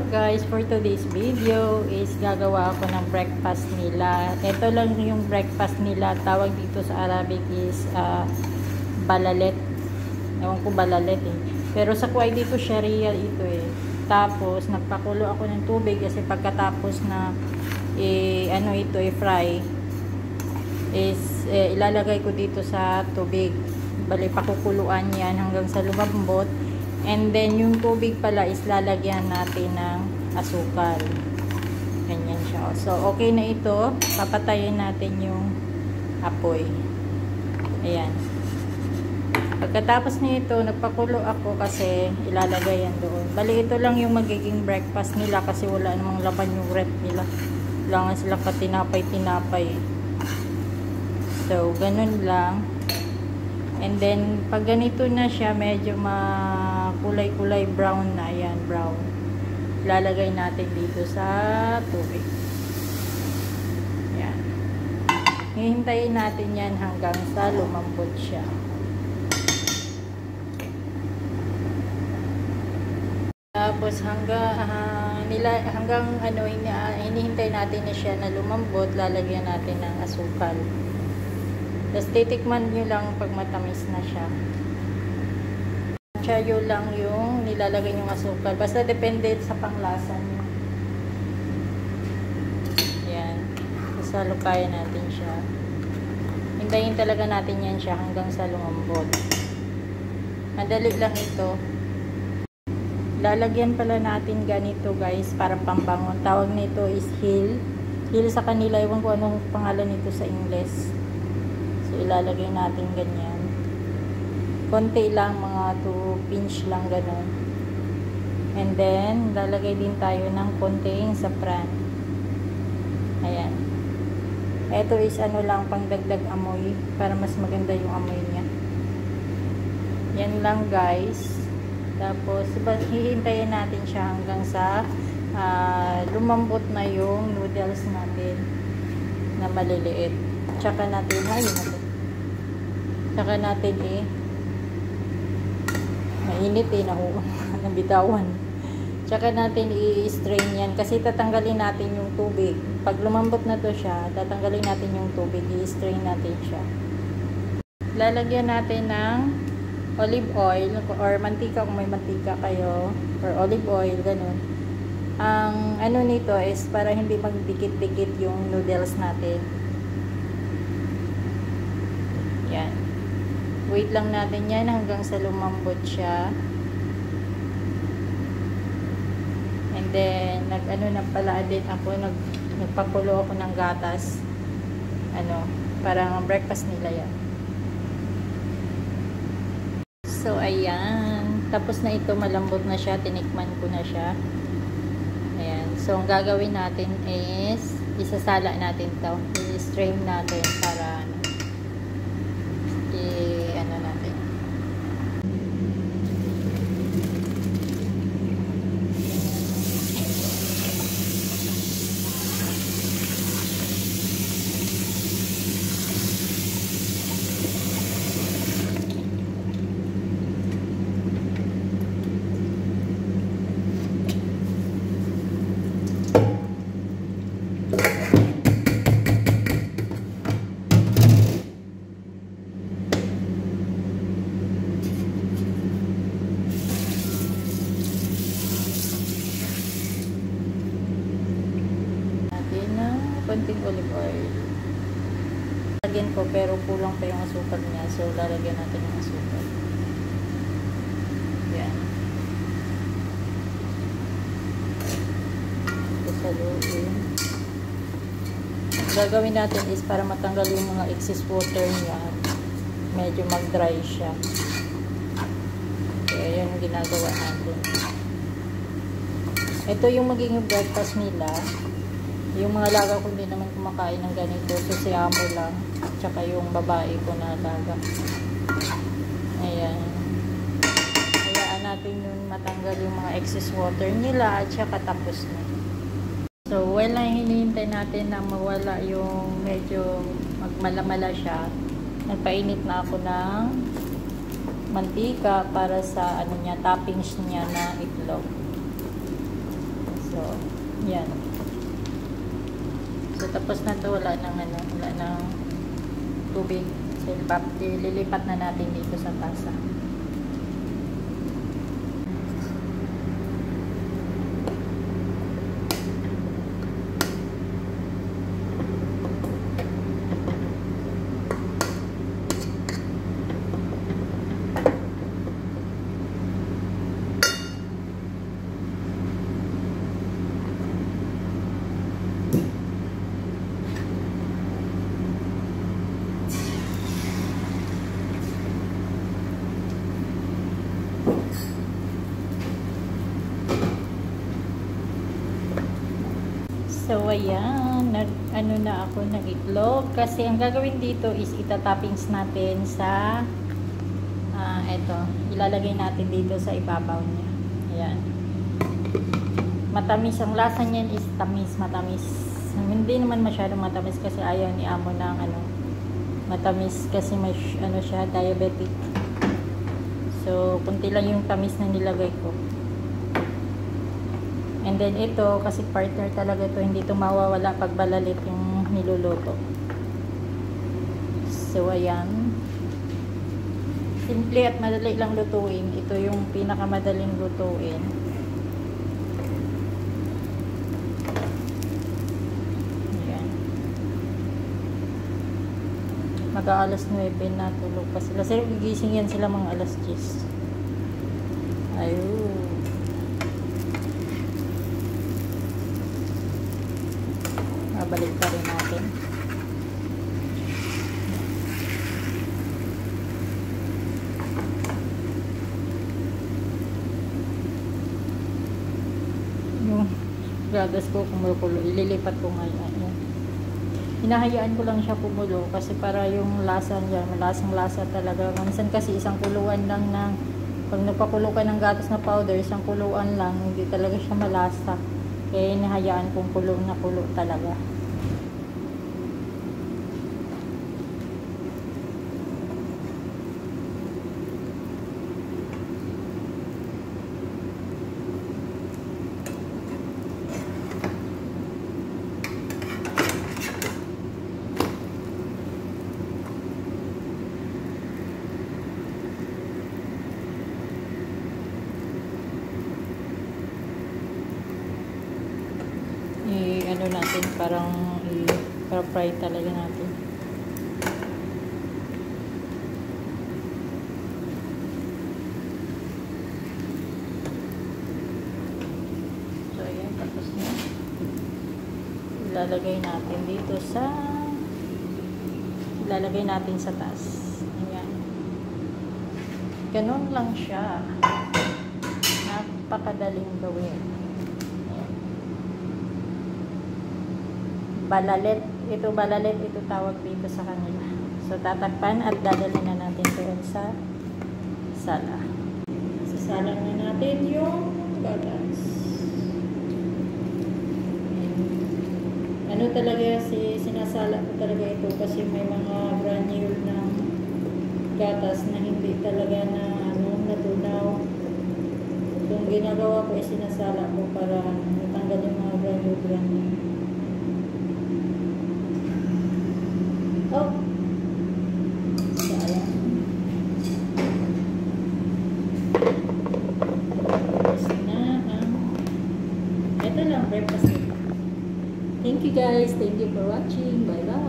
guys, for today's video is gagawa ako ng breakfast nila. Ito lang yung breakfast nila. Tawag dito sa Arabic is balalet. Ewan ko balalet eh. Pero sa Kuwait dito Sharia ito eh. Tapos nagpakulo ako ng tubig kasi pagkatapos na i-fry is ilalagay ko dito sa tubig. Bali pakukuluan yan hanggang sa lumambot. And then, yung tubig pala is lalagyan natin ng asukal. Ganyan siya. So, okay na ito. Papatayin natin yung apoy. Ayan. Pagkatapos nito, nagpakulo ako kasi ilalagay yan doon. Bali, ito lang yung magiging breakfast nila kasi wala namang laman yung rep nila. Kailangan sila katinapay-tinapay. So, ganun lang. And then, pag ganito na siya, medyo kulay-kulay brown na. Ayan, brown. Lalagay natin dito sa tubig. Ayan. Hihintayin natin yan hanggang sa lumambot siya. Tapos hanggang hinihintay natin na siya na lumambot, lalagyan natin ng asukal. Tapos titikman nyo lang pag matamis na siya. Chayo lang yung nilalagay yung asukal. Basta depende sa panglasa nyo. Ayan. Tapos halukayan natin siya. Hintayin talaga natin yan siya hanggang sa lumambot. Madali lang ito. Lalagyan pala natin ganito guys para pambangon. Tawag nito is hill. Hill sa kanila. Iwan ko anong pangalan nito sa Ingles. So, ilalagay natin ganyan. Konti lang, mga 2 pinch lang ganun. And then, lalagay din tayo ng konting sapran. Ayan. Ito is lang, pangdagdag amoy. Para mas maganda yung amoy niya. Yan lang guys. Tapos, hihintayin natin siya hanggang sa lumambot na yung noodles natin na maliliit. Tsaka natin, tsaka natin mainit nabitawan. Tsaka natin i-strain yan kasi tatanggalin natin yung tubig. Pag lumambot na to siya, tatanggalin natin yung tubig, i-strain natin siya. Lalagyan natin ng olive oil or mantika kung may mantika kayo, or olive oil, ganun. Ang nito is para hindi magdikit-dikit yung noodles natin. Yan. Wait lang natin yan hanggang sa lumambot siya. And then, nagpala din ako, nagpakulo ako ng gatas. Parang breakfast nila yan. So, ayan. Tapos na ito, malambot na siya. Tinikman ko na siya. Ayan. So, ang gagawin natin is, isasala natin to. I-strain natin para natin. Konting olive oil. Lagyan ko pero kulang pa yung asukal niya. So, lalagyan natin yung asukal. Yan. Ito sa loob. Gagawin natin is para matanggal yung mga excess water niya. Medyo mag-dry siya. Kaya yun yung ginagawa natin. Ito yung magiging breakfast nila. Yung mga laga ko hindi naman kumakain ng ganito. So, si amo lang. Tsaka yung babae ko na laga. Ayan. Hayaan natin yung matanggal yung mga excess water nila. At saka tapos na. So, while na hinihintay natin na mawala yung medyo magmalamala siya, nagpainit na ako ng mantika para sa toppings niya na itlog. So, yan. So, tapos na to, wala nang tubig. So, lilipat na natin dito sa tasa. So, ayan, nag-itlog. Kasi ang gagawin dito is itatoppings natin sa, eto, ilalagay natin dito sa ibabaw niya. Ayan. Matamis. Ang lasa niyan is matamis. Hindi naman masyadong matamis kasi ayaw ni amo ng matamis kasi may, siya, diabetic. So, kunti lang yung tamis na nilagay ko. And then ito, kasi partner talaga ito, hindi ito mawawala pag balalit yung niluluto. So, ayan. Simple at madali lang lutuin. Ito yung pinakamadaling lutuin. Ayan. Mag-aalas 9 na tulog pa sila. Kasi gigising yan sila mga alas 10. Ayun. Balik pa rin natin. Yung gatas ko kumukulo, ililipat ko ngayon. Hinahayaan ko lang siya kumulo kasi para yung lasa niya, malasang lasa talaga. Minsan kasi isang kuluan lang pag nagpakulo ka ng gatas na powder, isang kuluan lang, hindi talaga siya malasa. Kaya hinahayaan kong kulo na kulo talaga. Natin parang i-fry talaga natin. So ayan, tapos na. Ilalagay natin sa taas. Ayan. Ganun lang siya. Napakadaling gawin. Balalet. Ito tawag dito sa kanila. So, tatakpan at dadalhin na natin doon sa sala. Sasalang na natin yung gatas. Talaga, sinasala ko talaga ito kasi may mga granule ng gatas na hindi talaga natunaw. Yung ginagawa ko ay sinasala ko para matanggal yung mga granule. Oh! Sayang. Tapos na ito lang, breakfast. Thank you guys. Thank you for watching. Bye-bye.